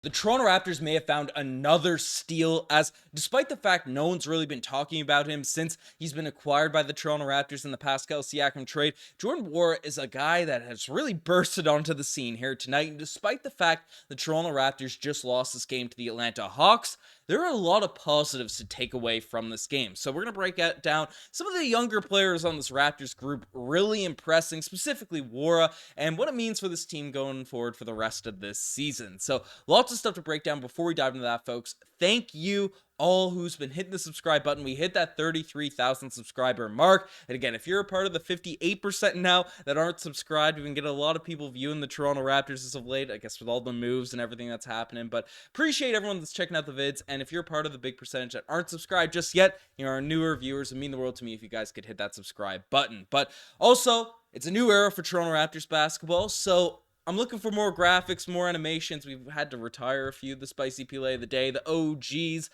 The Toronto Raptors may have found another steal, as despite the fact no one's really been talking about him since he's been acquired by the Toronto Raptors in the Pascal Siakam trade, Jordan Nwora is a guy that has really bursted onto the scene here tonight. And despite the fact the Toronto Raptors just lost this game to the Atlanta Hawks, there are a lot of positives to take away from this game. So we're going to break down some of the younger players on this Raptors group really impressing, specifically Nwora, and what it means for this team going forward for the rest of this season. So lots of stuff to break down. Before we dive into that, folks, thank you all who's been hitting the subscribe button. We hit that 33,000 subscriber mark. And again, if you're a part of the 58% now that aren't subscribed, we've been getting a lot of people viewing the Toronto Raptors as of late, I guess with all the moves and everything that's happening. But appreciate everyone that's checking out the vids. And if you're part of the big percentage that aren't subscribed just yet, you know, our newer viewers, it would mean the world to me if you guys could hit that subscribe button. But also, it's a new era for Toronto Raptors basketball, so I'm looking for more graphics, more animations. We've had to retire a few. The spicy play of the day, the OGs,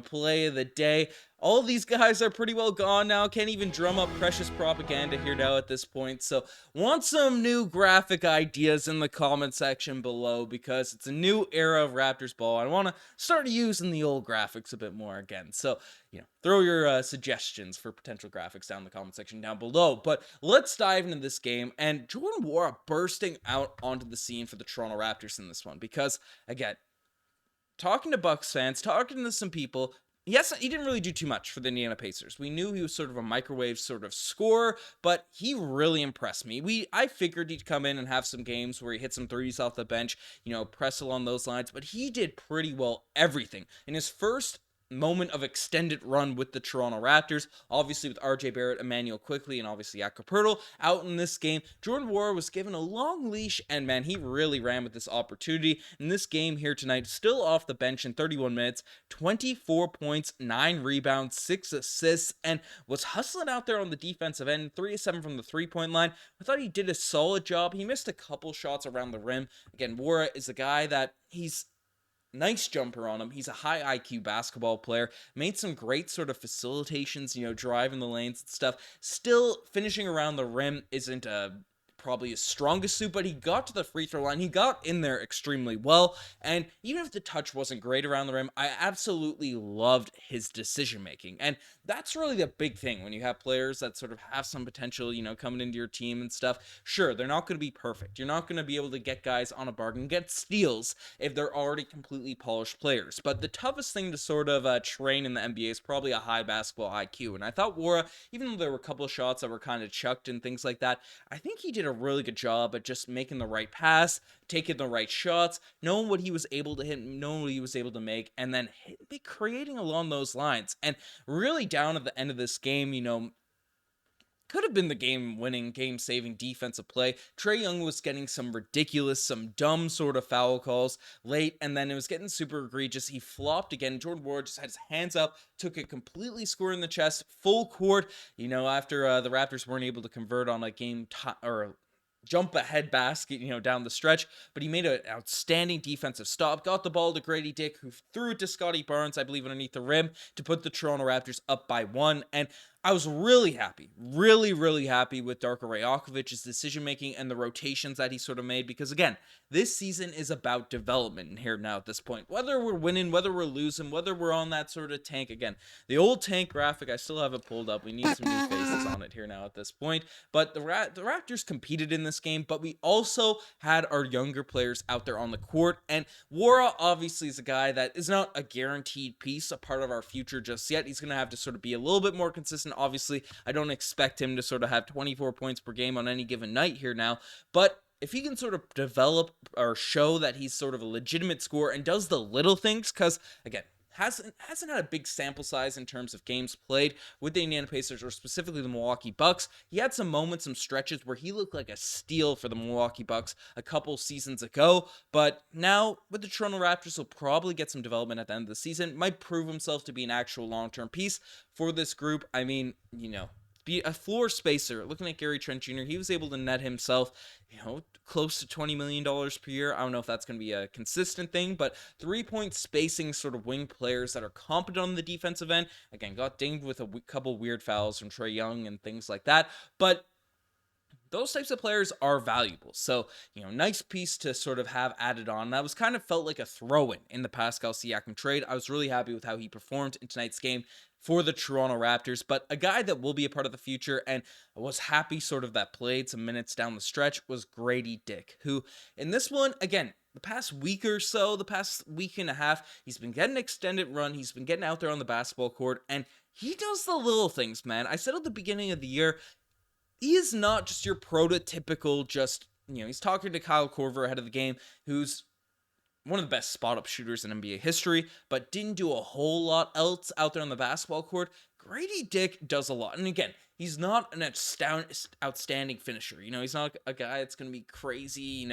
play of the day. All of these guys are pretty well gone now. Can't even drum up precious propaganda here now at this point. So want some new graphic ideas in the comment section below, because it's a new era of Raptors ball. I want to start using the old graphics a bit more again. So, throw your suggestions for potential graphics down in the comment section down below. But let's dive into this game. And Jordan Nwora bursting out onto the scene for the Toronto Raptors in this one. Because, again, talking to Bucks fans, talking to some people, yes, he didn't really do too much for the Indiana Pacers. We knew he was sort of a microwave sort of scorer, but he really impressed me. I figured he'd come in and have some games where he hit some threes off the bench, press along those lines, but he did pretty well everything. In his first moment of extended run with the Toronto Raptors, obviously with RJ Barrett, Emmanuel Quickley, and obviously Jakob Poeltl out in this game, Jordan Nwora was given a long leash, and man, he really ran with this opportunity. In this game here tonight, still off the bench in 31 minutes, 24 points, 9 rebounds, 6 assists, and was hustling out there on the defensive end, 3 of 7 from the three-point line. I thought he did a solid job. He missed a couple shots around the rim. Again, Nwora is a guy that he's nice jumper on him. He's a high IQ basketball player. Made some great sort of facilitations, driving the lanes and stuff. Still, finishing around the rim isn't probably his strongest suit, but he got to the free throw line. He got in there extremely well, and even if the touch wasn't great around the rim, I absolutely loved his decision making. And that's really the big thing when you have players that sort of have some potential, coming into your team and stuff. Sure, they're not going to be perfect. You're not going to be able to get guys on a bargain, get steals if they're already completely polished players. But the toughest thing to sort of train in the NBA is probably a high basketball IQ. And I thought Nwora, even though there were a couple of shots that were kind of chucked and things like that, I think he did a really good job at just making the right pass, taking the right shots, knowing what he was able to hit, knowing what he was able to make, and then creating along those lines. And really down at the end of this game, could have been the game-winning, game-saving defensive play. Trae Young was getting some ridiculous, some dumb sort of foul calls late, and then it was getting super egregious. He flopped again. Jordan Nwora just had his hands up, took it completely square in the chest, full court, after the Raptors weren't able to convert on a jump ahead basket, down the stretch, but he made an outstanding defensive stop, got the ball to Gradey Dick, who threw it to Scotty Barnes, I believe, underneath the rim to put the Toronto Raptors up by 1, and I was really happy, really happy with Darko Rajakovic's decision-making and the rotations that he sort of made, because again, this season is about development here now at this point. Whether we're winning, whether we're losing, whether we're on that sort of tank, again, the old tank graphic, I still have it pulled up. We need some new faces on it here now at this point, but the Raptors competed in this game, but we also had our younger players out there on the court, and Nwora obviously is a guy that is not a guaranteed piece, a part of our future just yet. He's going to have to sort of be a little bit more consistent. Obviously, I don't expect him to sort of have 24 points per game on any given night here now, but if he can sort of develop or show that he's sort of a legitimate scorer and does the little things, because again, hasn't had a big sample size in terms of games played with the Indiana Pacers or specifically the Milwaukee Bucks. He had some moments, some stretches where he looked like a steal for the Milwaukee Bucks a couple seasons ago, but now with the Toronto Raptors, he'll probably get some development at the end of the season, might prove himself to be an actual long-term piece for this group. I mean, be a floor spacer. Looking at Gary Trent Jr., he was able to net himself, close to $20 million per year. I don't know if that's going to be a consistent thing, but 3-point spacing sort of wing players that are competent on the defensive end. Again, got dinged with a couple weird fouls from Trae Young and things like that, but those types of players are valuable. So, nice piece to sort of have added on. That was kind of felt like a throw-in in the Pascal Siakam trade. I was really happy with how he performed in tonight's game for the Toronto Raptors, but a guy that will be a part of the future and was happy sort of that played some minutes down the stretch was Gradey Dick, who in this one, again, the past week or so, the past week and a half, he's been getting an extended run. He's been getting out there on the basketball court, and he does the little things, man. I said at the beginning of the year, he is not just your prototypical he's talking to Kyle Korver ahead of the game, who's one of the best spot-up shooters in NBA history, but didn't do a whole lot else out there on the basketball court. Gradey Dick does a lot. And again, he's not an outstanding finisher. He's not a guy that's going to be crazy,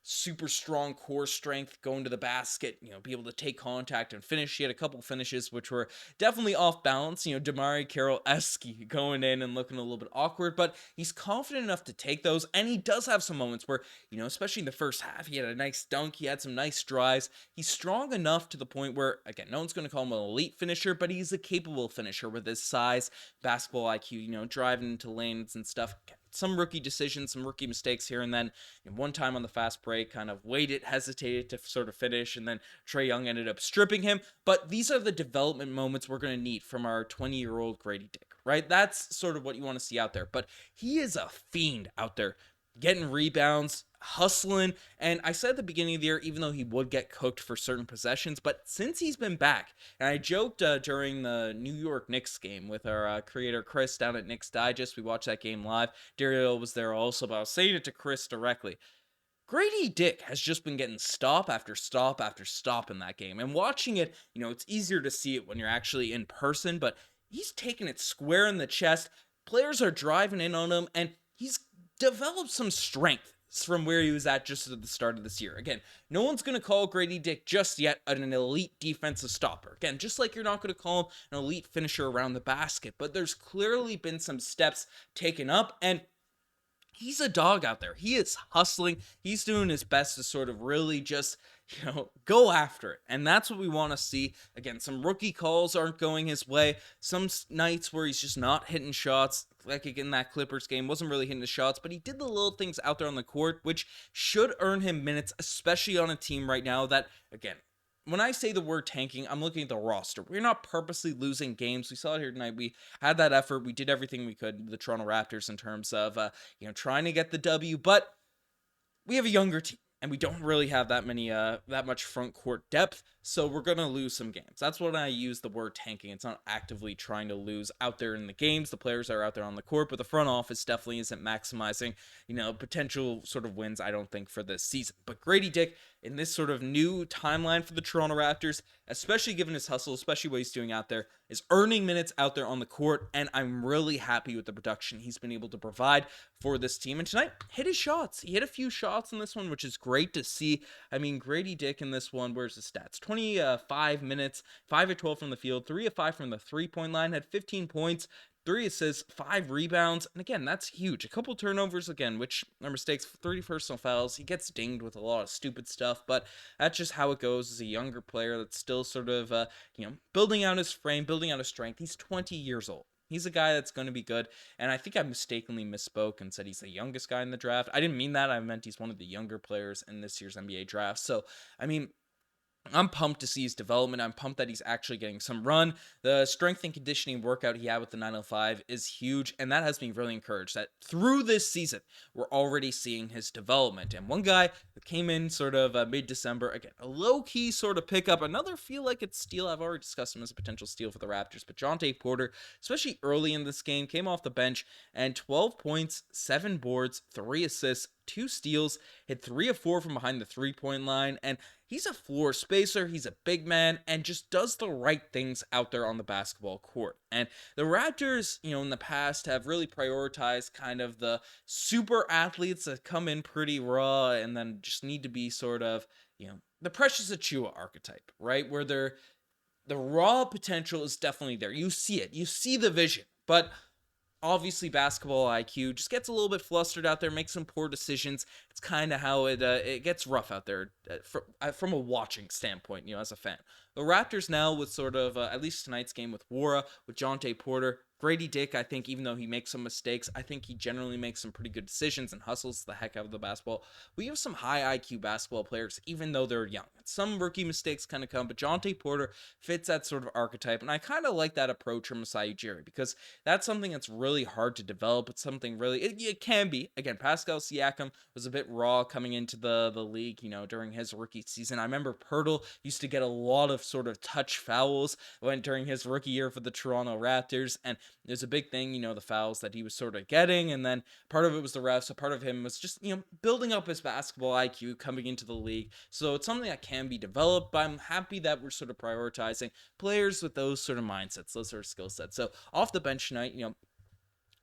super strong core strength, going to the basket, be able to take contact and finish. He had a couple finishes which were definitely off balance, Damari Carroll-esque, going in and looking a little bit awkward, but he's confident enough to take those, and he does have some moments where, especially in the first half, he had a nice dunk, he had some nice drives. He's strong enough to the point where, again, no one's going to call him an elite finisher, but he's a capable finisher with his size, basketball IQ, driving into lanes and stuff. Some rookie decisions, some rookie mistakes here and then. And one time on the fast break, kind of waited, hesitated to sort of finish, and then Trae Young ended up stripping him. But these are the development moments we're going to need from our 20-year-old Gradey Dick, right? That's sort of what you want to see out there. But he is a fiend out there, getting rebounds, hustling. And I said at the beginning of the year, even though he would get cooked for certain possessions, but since he's been back, and I joked during the New York Knicks game with our creator Chris down at Knicks Digest, we watched that game live. Dario was there also, but I was saying it to Chris directly. Gradey Dick has just been getting stop after stop after stop in that game. And watching it, it's easier to see it when you're actually in person, but he's taking it square in the chest. Players are driving in on him, and he's developed some strength from where he was at just at the start of this year. Again, no one's going to call Gradey Dick just yet an elite defensive stopper. Again, just like you're not going to call him an elite finisher around the basket, but there's clearly been some steps taken up, and he's a dog out there. He is hustling. He's doing his best to sort of really just, go after it. And that's what we want to see. Again, some rookie calls aren't going his way. Some nights where he's just not hitting shots, like in that Clippers game, wasn't really hitting the shots, but he did the little things out there on the court, which should earn him minutes, especially on a team right now that, again, when I say the word tanking, I'm looking at the roster. We're not purposely losing games. We saw it here tonight. We had that effort. We did everything we could, the Toronto Raptors, in terms of, trying to get the W, but we have a younger team. And we don't really have that much front court depth, so we're going to lose some games. That's when I use the word tanking. It's not actively trying to lose out there in the games. The players are out there on the court, but the front office definitely isn't maximizing, potential sort of wins, I don't think, for this season. But Gradey Dick, in this sort of new timeline for the Toronto Raptors, especially given his hustle, especially what he's doing out there, is earning minutes out there on the court, and I'm really happy with the production he's been able to provide for this team. And tonight, hit his shots. He hit a few shots in this one, which is great to see. I mean, Gradey Dick in this one, where's the stats? 25 minutes, 5 of 12 from the field, 3 of 5 from the three-point line, had 15 points, 3 assists, 5 rebounds, and again, that's huge. A couple turnovers, again, which are mistakes, 30 personal fouls. He gets dinged with a lot of stupid stuff, but that's just how it goes as a younger player that's still sort of, building out his frame, building out his strength. He's 20 years old. He's a guy that's going to be good, and I think I mistakenly misspoke and said he's the youngest guy in the draft. I didn't mean that. I meant he's one of the younger players in this year's NBA draft. So, I mean, I'm pumped to see his development. I'm pumped that he's actually getting some run. The strength and conditioning workout he had with the 905 is huge, and that has me really encouraged that through this season, we're already seeing his development. And one guy that came in sort of mid-December, again, a low-key sort of pickup, another feel like it's steal. I've already discussed him as a potential steal for the Raptors, but Jontay Porter, especially early in this game, came off the bench and 12 points, 7 boards, 3 assists, 2 steals, hit 3 of 4 from behind the three-point line, and he's a floor spacer, he's a big man, and just does the right things out there on the basketball court. And the Raptors, in the past have really prioritized kind of the super athletes that come in pretty raw and then just need to be sort of, the Precious Achiuwa archetype, right? Where the raw potential is definitely there. You see it, you see the vision, but obviously basketball IQ just gets a little bit flustered out there, makes some poor decisions. It's kind of how it gets rough out there from a watching standpoint, as a fan. The Raptors now with sort of, at least tonight's game with Nwora, with Jontay Porter, Gradey Dick, I think, even though he makes some mistakes, I think he generally makes some pretty good decisions and hustles the heck out of the basketball. We have some high IQ basketball players, even though they're young. Some rookie mistakes kind of come, but Jontay Porter fits that sort of archetype, and I kind of like that approach from Masai Ujiri because that's something that's really hard to develop. It's something really, it can be. Again, Pascal Siakam was a bit raw coming into the league, during his rookie season. I remember Pirtle used to get a lot of sort of touch fouls during his rookie year for the Toronto Raptors, and there's a big thing, the fouls that he was sort of getting, and then part of it was the refs, so part of him was just, building up his basketball IQ coming into the league. So it's something that can be developed, but I'm happy that we're sort of prioritizing players with those sort of mindsets, those sort of skill sets. So off the bench tonight,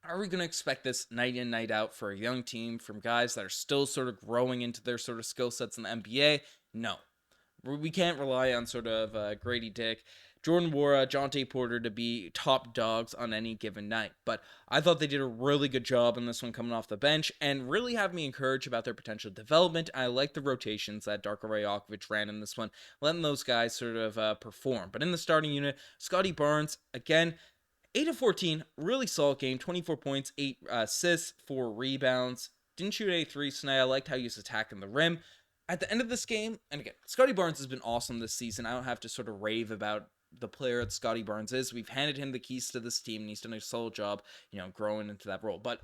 are we going to expect this night in, night out for a young team from guys that are still sort of growing into their sort of skill sets in the NBA? No. We can't rely on sort of Gradey Dick, Jordan Nwora, Jontay Porter to be top dogs on any given night. But I thought they did a really good job in this one coming off the bench and really have me encouraged about their potential development. I like the rotations that Darko Rajakovic ran in this one, letting those guys sort of perform. But in the starting unit, Scotty Barnes, again, 8 of 14, really solid game, 24 points, 8 assists, 4 rebounds. Didn't shoot any threes tonight. I liked how he was attacking the rim. At the end of this game, and again, Scotty Barnes has been awesome this season. I don't have to sort of rave about the player that Scotty Barnes is. We've handed him the keys to this team, and he's done a solid job, growing into that role. But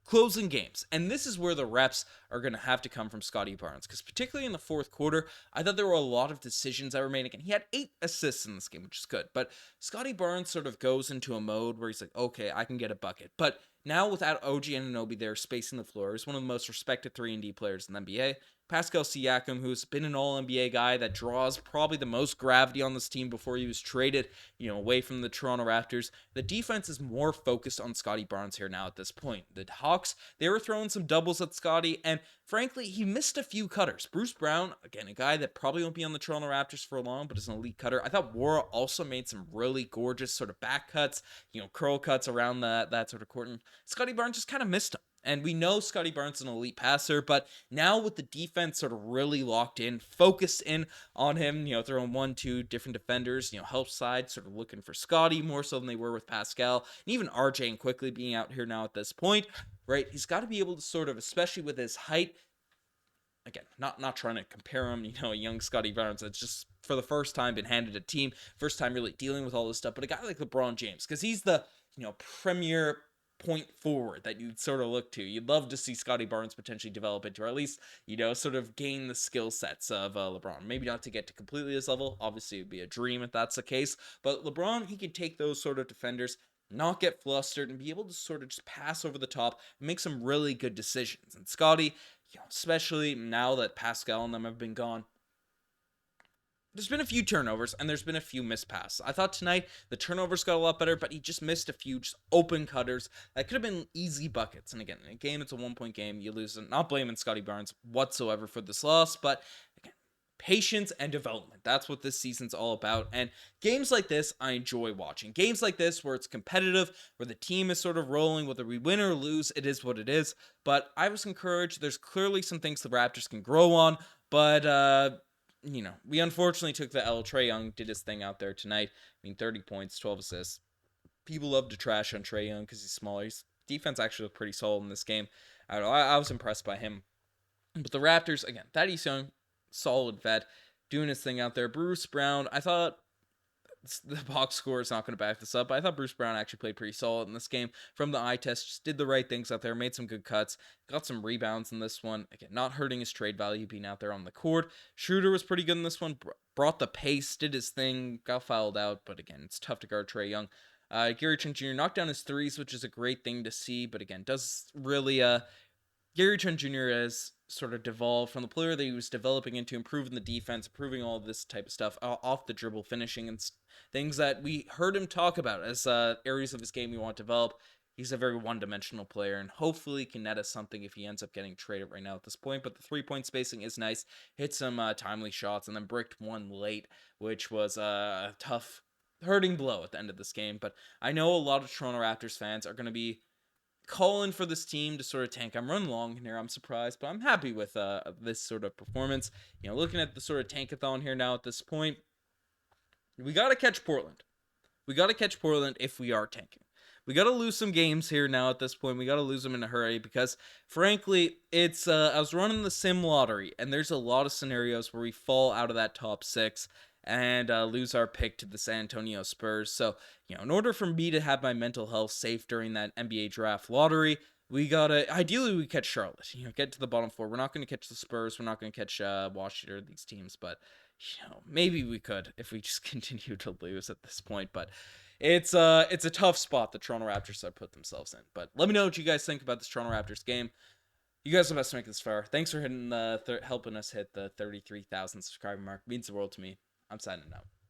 closing games, and this is where the reps are going to have to come from Scotty Barnes, because particularly in the fourth quarter, I thought there were a lot of decisions that were made. Again, he had 8 assists in this game, which is good, but Scotty Barnes sort of goes into a mode where he's like, okay, I can get a bucket. But now without OG Anunoby there spacing the floor, he's one of the most respected 3-and-D players in the NBA. Pascal Siakam, who's been an all-NBA guy that draws probably the most gravity on this team before he was traded, away from the Toronto Raptors. The defense is more focused on Scotty Barnes here now at this point. The Hawks, they were throwing some doubles at Scotty, and frankly, he missed a few cutters. Bruce Brown, again, a guy that probably won't be on the Toronto Raptors for long, but is an elite cutter. I thought Nwora also made some really gorgeous sort of back cuts, curl cuts around that sort of court, and Scotty Barnes just kind of missed him. And we know Scotty Barnes is an elite passer, but now with the defense sort of really locked in, focused in on him, throwing 1-2 different defenders, help side, sort of looking for Scotty more so than they were with Pascal, and even RJ and quickly being out here now at this point, right? He's got to be able to sort of, especially with his height, again, not trying to compare him, a young Scotty Barnes that's just for the first time been handed a team, first time really dealing with all this stuff, but a guy like LeBron James, because he's the, premier point forward that you'd sort of look to. You'd love to see Scotty Barnes potentially develop into, or at least, sort of gain the skill sets of LeBron. Maybe not to get to completely his level. Obviously, it'd be a dream if that's the case. But LeBron, he can take those sort of defenders, not get flustered, and be able to sort of just pass over the top and make some really good decisions. And Scotty, especially now that Pascal and them have been gone, there's been a few turnovers, and there's been a few missed passes. I thought tonight the turnovers got a lot better, but he just missed a few just open cutters that could have been easy buckets. And again, in a game, it's a 1-point game. You lose. Not blaming Scotty Barnes whatsoever for this loss, but again, patience and development. That's what this season's all about. And games like this, I enjoy watching. Games like this where it's competitive, where the team is sort of rolling, whether we win or lose, it is what it is. But I was encouraged. There's clearly some things the Raptors can grow on, but we unfortunately took the L. Trae Young did his thing out there tonight. 30 points, 12 assists. People love to trash on Trae Young because he's smaller. His defense actually looked pretty solid in this game. I don't know. I was impressed by him. But the Raptors, again, Thaddeus Young, solid vet, doing his thing out there. Bruce Brown, I thought the box score is not going to back this up, but I thought Bruce Brown actually played pretty solid in this game. From the eye test, just did the right things out there, made some good cuts, got some rebounds in this one. Again, not hurting his trade value being out there on the court. Schroeder was pretty good in this one, brought the pace, did his thing, got fouled out, but again, it's tough to guard Trae Young. Gary Trent Jr. knocked down his threes, which is a great thing to see, but again, does really, Gary Trent Jr. has sort of devolved from the player that he was developing into, improving the defense, improving all of this type of stuff, off the dribble, finishing, and things that we heard him talk about as areas of his game we want to develop. He's a very one-dimensional player, and hopefully can net us something if he ends up getting traded right now at this point. But the three-point spacing is nice. Hit some timely shots, and then bricked one late, which was a tough, hurting blow at the end of this game. But I know a lot of Toronto Raptors fans are going to be calling for this team to sort of tank. I'm running long here, I'm surprised, but I'm happy with this sort of performance. Looking at the sort of tankathon here now at this point, we got to catch Portland. We got to catch Portland if we are tanking. We got to lose some games here now at this point. We got to lose them in a hurry because, frankly, it's I was running the sim lottery, and there's a lot of scenarios where we fall out of that top 6 and lose our pick to the San Antonio Spurs. So, in order for me to have my mental health safe during that NBA draft lottery, we gotta, ideally we catch Charlotte, get to the bottom 4. We're not going to catch the Spurs. We're not going to catch Washington or these teams, but, maybe we could if we just continue to lose at this point. But it's a tough spot the Toronto Raptors have put themselves in. But let me know what you guys think about this Toronto Raptors game. You guys are the best to make this far. Thanks for hitting helping us hit the 33,000 subscriber mark. It means the world to me. I'm signing out.